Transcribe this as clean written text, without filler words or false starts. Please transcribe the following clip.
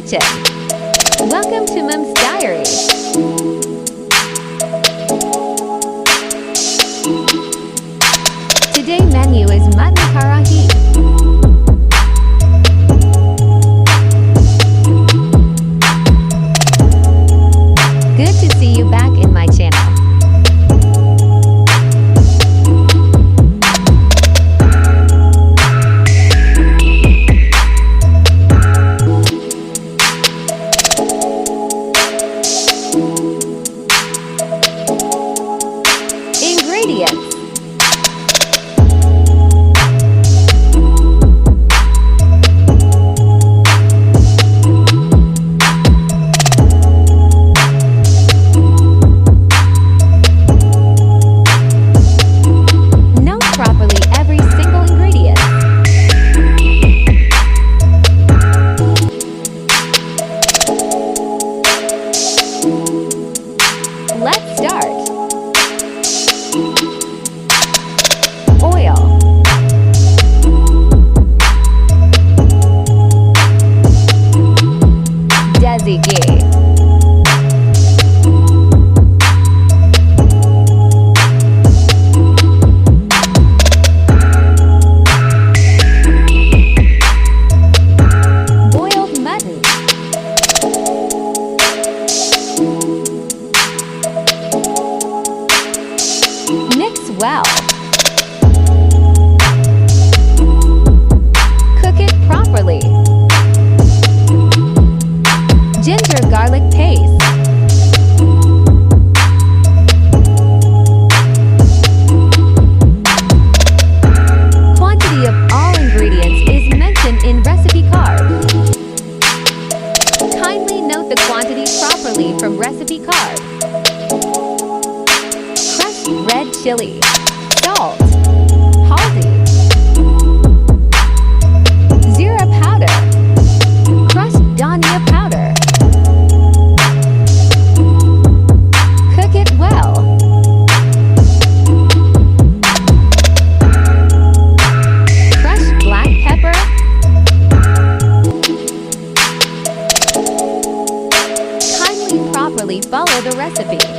kitchen. Welcome to Mom's Diary. Today's menu is mutton karahi. Good to see you back in my channel. Ingredients. Note properly every single ingredient. Let's start. Oil, desi ghee, boiled mutton, mix well. Properly. Ginger garlic paste. Quantity of all ingredients is mentioned in recipe card. Kindly note the quantity properly from recipe card. Crushed red chili, salt, haldi, dhania powder. Cook it well. Crushed black pepper. Kindly properly follow the recipe.